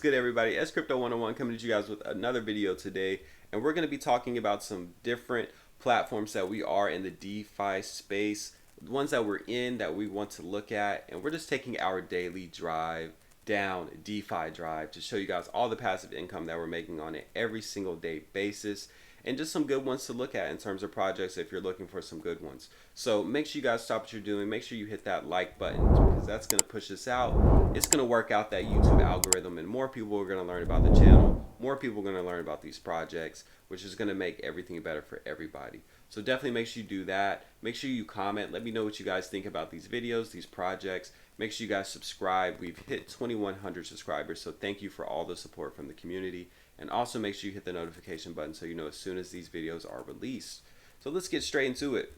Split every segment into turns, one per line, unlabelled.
is good, everybody? S Crypto 101 coming to you guys with another video today, and we're going to be talking about some different platforms that we are in the DeFi space, the ones that we're in that we want to look at, and we're just taking our daily drive down DeFi Drive to show you guys all the passive income that we're making on an every single day basis, and just some good ones to look at in terms of projects if you're looking for some good ones. So make sure you guys stop what you're doing. Make sure you hit that like button because that's going to push us out. It's going to work out that YouTube algorithm, and more people are going to learn about the channel. More people are going to learn about these projects, which is going to make everything better for everybody. So definitely make sure you do that. Make sure you comment. Let me know what you guys think about these videos, these projects. Make sure you guys subscribe. We've hit 2,100 subscribers, so thank you for all the support from the community. And also make sure you hit the notification button so you know as soon as these videos are released. So let's get straight into it.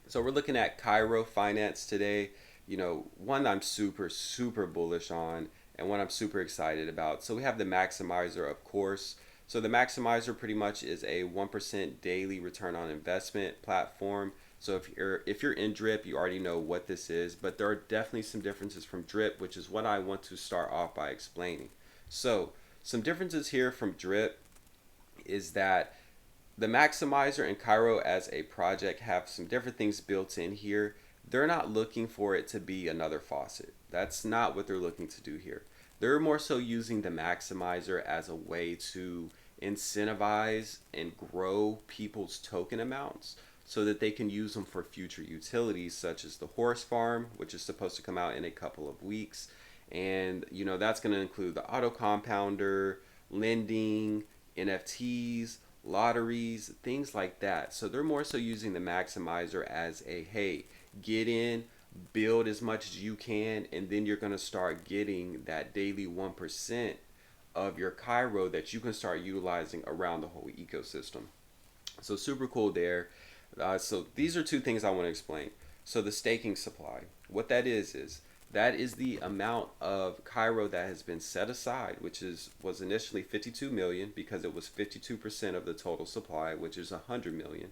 So we're looking at CAIRO Finance today. You know, one I'm super bullish on and one I'm super excited about. So we have the maximizer, of course. So the maximizer pretty much is a 1% daily return on investment platform. So if you're in drip, you already know what this is, but there are definitely some differences from drip, which is what I want to start off by explaining. So some differences here from drip is that the maximizer and CAIRO as a project have some different things built in here. They're not looking for it to be another faucet. That's not what they're looking to do here. They're more so using the maximizer as a way to incentivize and grow people's token amounts so that they can use them for future utilities such as the horse farm, which is supposed to come out in a couple of weeks. And you know, that's going to include the auto compounder, lending, NFTs, lotteries, things like that. So they're more so using the maximizer as a, hey, get in, build as much as you can, and then you're going to start getting that daily 1% of your CAIRO that you can start utilizing around the whole ecosystem. So super cool there. So these are two things I want to explain. So the staking supply, what that is that is the amount of CAIRO that has been set aside, which was initially 52 million because it was 52% of the total supply, which is 100 million.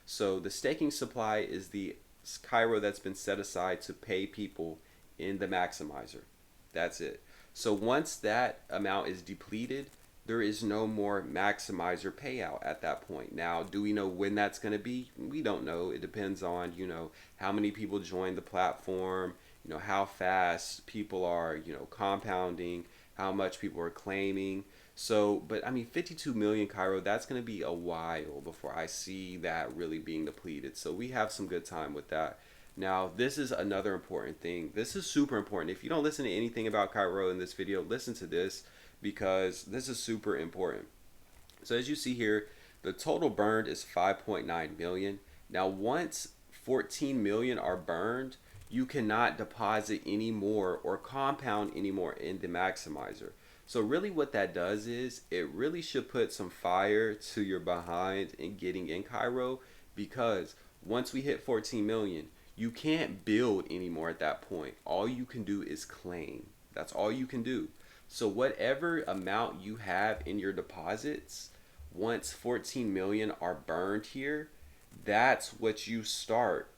So the staking supply is the CAIRO that's been set aside to pay people in the maximizer. That's it. So once that amount is depleted, there is no more maximizer payout at that point. Now, do we know when that's going to be? We don't know. It depends on, you know, how many people join the platform, you know, how fast people are, you know, compounding, how much people are claiming. So, but I mean, 52 million CAIRO, that's going to be a while before I see that really being depleted. So we have some good time with that. Now, this is another important thing. This is super important. If you don't listen to anything about CAIRO in this video, listen to this because this is super important. So as you see here, the total burned is 5.9 million. Now, once 14 million are burned, you cannot deposit anymore or compound anymore in the maximizer. So really what that does is it really should put some fire to your behind in getting in CAIRO, because once we hit 14 million, you can't build anymore at that point. All you can do is claim. That's all you can do. So whatever amount you have in your deposits, once 14 million are burned here, that's what you start.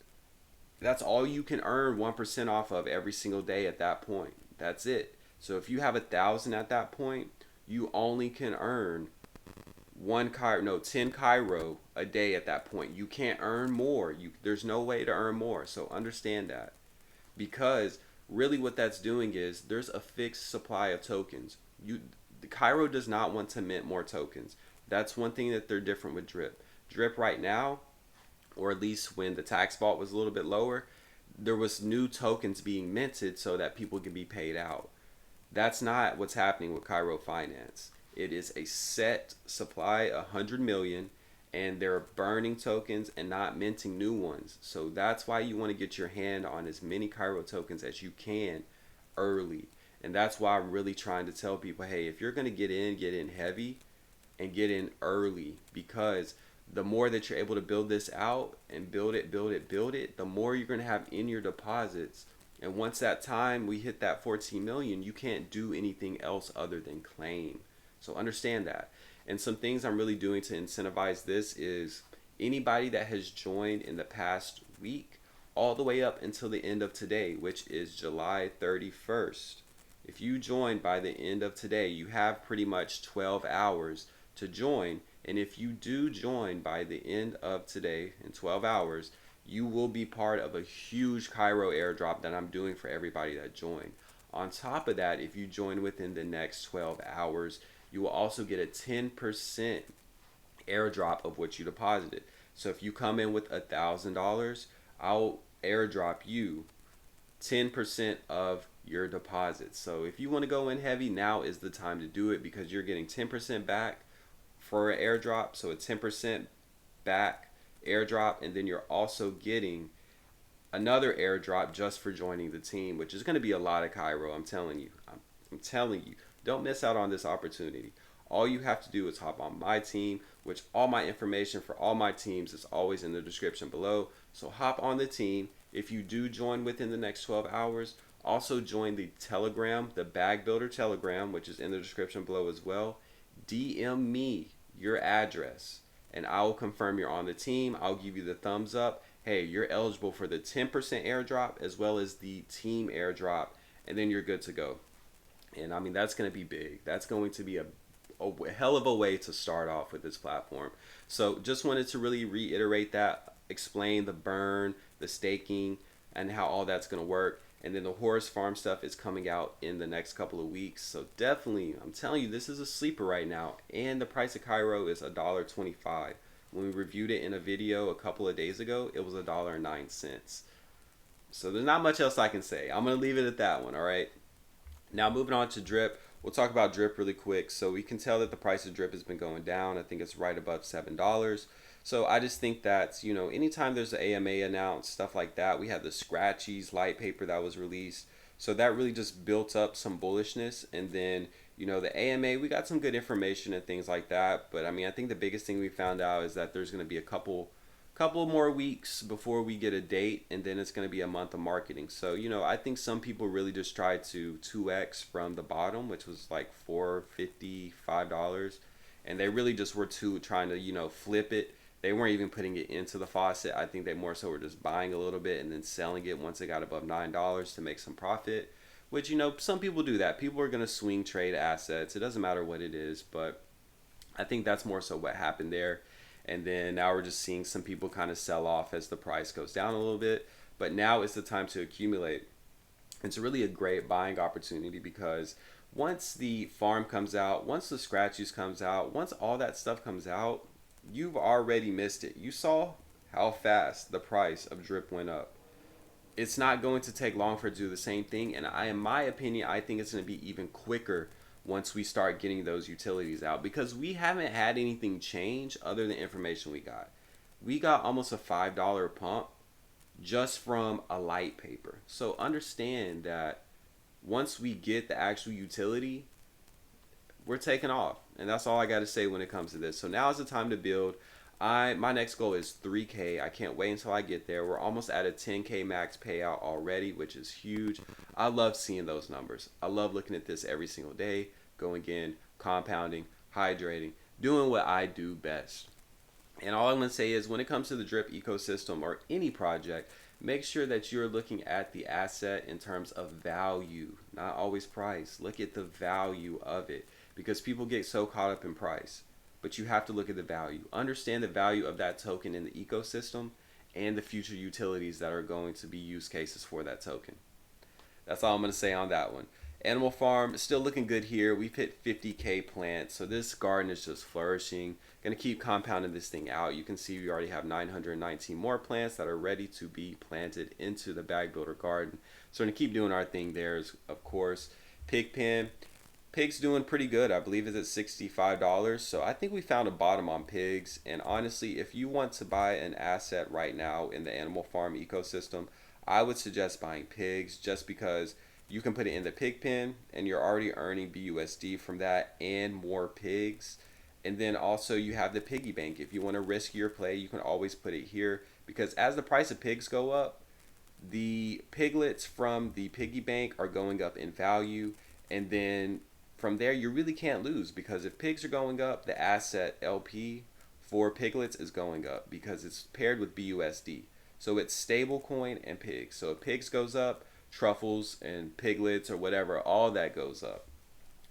That's all you can earn 1% off of every single day at that point. That's it. So if you have 1,000 at that point, you only can earn 10 CAIRO a day at that point. You can't earn more. There's no way to earn more. So understand that, because really what that's doing is there's a fixed supply of tokens. The CAIRO does not want to mint more tokens. That's one thing that they're different with drip. Drip right now, or at least when the tax vault was a little bit lower, there was new tokens being minted so that people can be paid out. That's not what's happening with CAIRO Finance. It is a set supply, 100 million, and they're burning tokens and not minting new ones. So that's why you want to get your hand on as many CAIRO tokens as you can early. And that's why I'm really trying to tell people, hey, if you're going to get in heavy and get in early, because the more that you're able to build this out and build it, the more you're going to have in your deposits. And once that time we hit that 14 million, you can't do anything else other than claim. So understand that. And some things I'm really doing to incentivize this is anybody that has joined in the past week all the way up until the end of today, which is July 31st. If you join by the end of today, you have pretty much 12 hours to join. And if you do join by the end of today in 12 hours, you will be part of a huge CAIRO airdrop that I'm doing for everybody that joined. On top of that, if you join within the next 12 hours, you will also get a 10% airdrop of what you deposited. So if you come in with $1,000, I'll airdrop you 10% of your deposit. So if you want to go in heavy, now is the time to do it because you're getting 10% back for an airdrop. So a 10% back airdrop, and then you're also getting another airdrop just for joining the team, which is going to be a lot of CAIRO. I'm telling you. I'm telling you. Don't miss out on this opportunity. All you have to do is hop on my team, which all my information for all my teams is always in the description below. So hop on the team. If you do join within the next 12 hours, also join the Telegram, the Bag Builder Telegram, which is in the description below as well. DM me your address and I will confirm you're on the team. I'll give you the thumbs up. Hey, you're eligible for the 10% airdrop as well as the team airdrop, and then you're good to go. And I mean, that's going to be big. That's going to be a hell of a way to start off with this platform. So just wanted to really reiterate that, explain the burn, the staking, and how all that's going to work. And then the horse farm stuff is coming out in the next couple of weeks. So definitely, I'm telling you, this is a sleeper right now. And the price of CAIRO is $1.25. When we reviewed it in a video a couple of days ago, it was $1.09. So there's not much else I can say. I'm going to leave it at that one, all right? Now moving on to drip. We'll talk about drip really quick. So we can tell that the price of drip has been going down. I think it's right above $7. So I just think that, you know, anytime there's an AMA announced, stuff like that, we had the Scratchies light paper that was released. So that really just built up some bullishness. And then, you know, the AMA, we got some good information and things like that. But I mean, I think the biggest thing we found out is that there's going to be a couple more weeks before we get a date, and then it's going to be a month of marketing. So, you know, I think some people really just tried to 2x from the bottom, which was like $4.55, and they really just were trying to, you know, flip it. They weren't even putting it into the faucet. I think they more so were just buying a little bit and then selling it once it got above $9 to make some profit, which, you know, some people do that. People are going to swing trade assets. It doesn't matter what it is, but I think that's more so what happened there. And then now we're just seeing some people kind of sell off as the price goes down a little bit. But now is the time to accumulate. It's really a great buying opportunity because once the farm comes out, once the Scratchies comes out, once all that stuff comes out, you've already missed it. You saw how fast the price of drip went up. It's not going to take long for it to do the same thing. And in my opinion, I think it's going to be even quicker once we start getting those utilities out, because we haven't had anything change other than information we got. We got almost a $5 pump just from a light paper. So understand that once we get the actual utility, we're taking off. And that's all I got to say when it comes to this. So now is the time to build. My next goal is 3K. I can't wait until I get there. We're almost at a 10K max payout already, which is huge. I love seeing those numbers. I love looking at this every single day, going in, compounding, hydrating, doing what I do best. And all I'm going to say is when it comes to the drip ecosystem or any project, make sure that you're looking at the asset in terms of value, not always price. Look at the value of it, because people get so caught up in price. But you have to look at the value. Understand the value of that token in the ecosystem and the future utilities that are going to be use cases for that token. That's all I'm going to say on that one. Animal farm is still looking good here. We've hit 50K plants, so this garden is just flourishing. Going to keep compounding this thing out. You can see we already have 919 more plants that are ready to be planted into the bag builder garden. So we're going to keep doing our thing there, of course. Pig pen. Pigs doing pretty good. I believe it's at $65. So I think we found a bottom on pigs. And honestly, if you want to buy an asset right now in the animal farm ecosystem, I would suggest buying pigs, just because you can put it in the pig pen and you're already earning BUSD from that and more pigs. And then also you have the piggy bank. If you want to risk your play, you can always put it here, because as the price of pigs go up, the piglets from the piggy bank are going up in value. And then from there, you really can't lose, because if pigs are going up, the asset LP for piglets is going up because it's paired with BUSD. So it's stable coin and pigs. So if pigs goes up, truffles and piglets or whatever, all that goes up.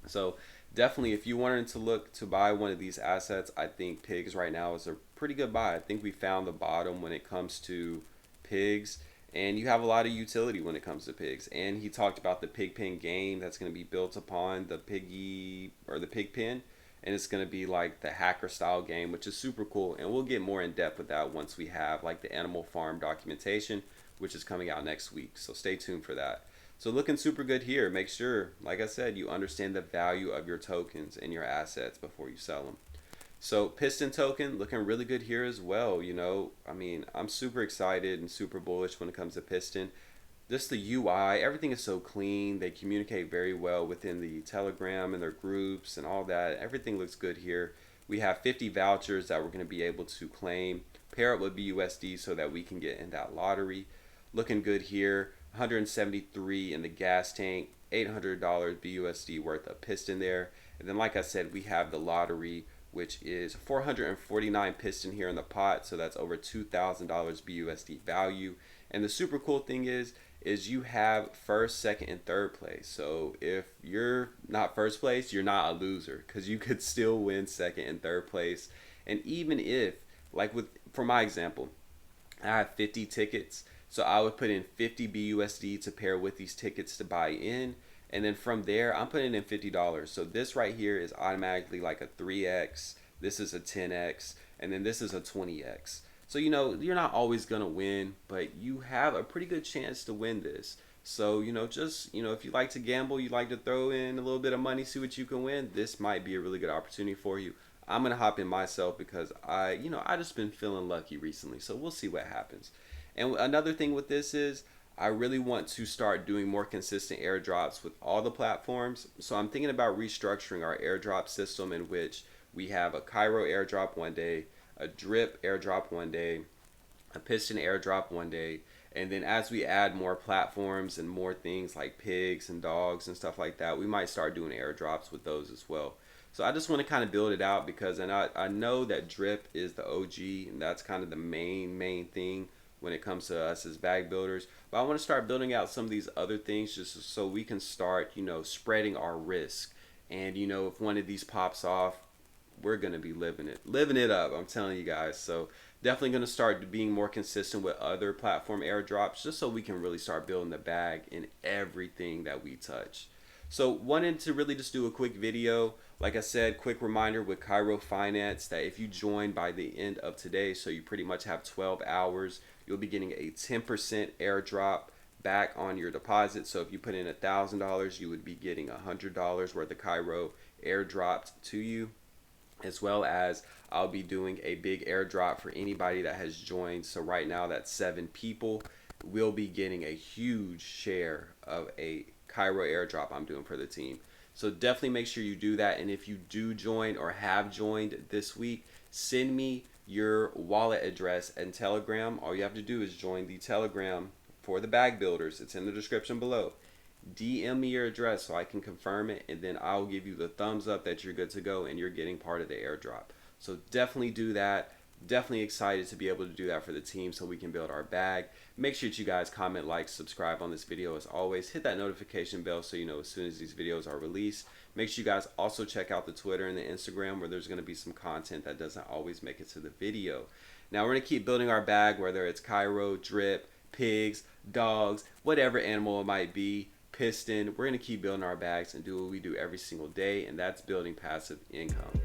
So definitely, if you wanted to look to buy one of these assets, I think pigs right now is a pretty good buy. I think we found the bottom when it comes to pigs, and you have a lot of utility when it comes to pigs. And he talked about the pig pen game that's going to be built upon the piggy or the pig pen, and it's going to be like the hacker style game, which is super cool. And we'll get more in depth with that once we have like the animal farm documentation, which is coming out next week. So stay tuned for that. So looking super good here. Make sure, like I said, you understand the value of your tokens and your assets before you sell them. So Piston token looking really good here as well. You know, I mean, I'm super excited and super bullish when it comes to Piston. Just the UI, everything is so clean. They communicate very well within the Telegram and their groups and all that. Everything looks good here. We have 50 vouchers that we're going to be able to claim, pair up with BUSD so that we can get in that lottery. Looking good here. 173 in the gas tank, $800 BUSD worth of piston there. And then like I said, we have the lottery, which is 449 piston here in the pot, so that's over $2,000 BUSD value. And the super cool thing is you have first, second, and third place. So if you're not first place, you're not a loser, because you could still win second and third place. And even if, like with, for my example, I have 50 tickets, so I would put in 50 BUSD to pair with these tickets to buy in. And then from there, I'm putting in $50. So this right here is automatically like a 3x. This is a 10x. And then this is a 20x. So, you know, you're not always going to win, but you have a pretty good chance to win this. So, you know, just, you know, if you like to gamble, you like to throw in a little bit of money, see what you can win, this might be a really good opportunity for you. I'm going to hop in myself because I just been feeling lucky recently. So we'll see what happens. And another thing with this is I really want to start doing more consistent airdrops with all the platforms. So I'm thinking about restructuring our airdrop system, in which we have a CAIRO airdrop one day, a drip airdrop one day, a piston airdrop one day, and then as we add more platforms and more things like pigs and dogs and stuff like that, we might start doing airdrops with those as well. So I just want to kind of build it out, because I know that drip is the OG, and that's kind of the main thing when it comes to us as bag builders. But I want to start building out some of these other things just so we can start, you know, spreading our risk. And, you know, if one of these pops off, we're going to be living it up, I'm telling you guys. So definitely going to start being more consistent with other platform airdrops, just so we can really start building the bag in everything that we touch. So wanted to really just do a quick video. Like I said, quick reminder with CAIRO Finance that if you join by the end of today, so you pretty much have 12 hours, you'll be getting a 10% airdrop back on your deposit. So if you put in $1,000, you would be getting $100 worth of CAIRO airdropped to you, as well as I'll be doing a big airdrop for anybody that has joined. So right now that's 7 people. We'll be getting a huge share of a CAIRO airdrop I'm doing for the team. So definitely make sure you do that. And if you do join or have joined this week, send me your wallet address and Telegram. All you have to do is join the Telegram for the bag builders. It's in the description below. DM me your address so I can confirm it, and then I'll give you the thumbs up that you're good to go and you're getting part of the airdrop. So definitely do that. Definitely excited to be able to do that for the team so we can build our bag. Make sure that you guys comment, like, subscribe on this video. As always, hit that notification bell so you know as soon as these videos are released. Make sure you guys also check out the Twitter and the Instagram, where there's going to be some content that doesn't always make it to the video. Now we're going to keep building our bag, whether it's CAIRO, drip, pigs, dogs, whatever animal it might be, piston. We're going to keep building our bags and do what we do every single day, and that's building passive income.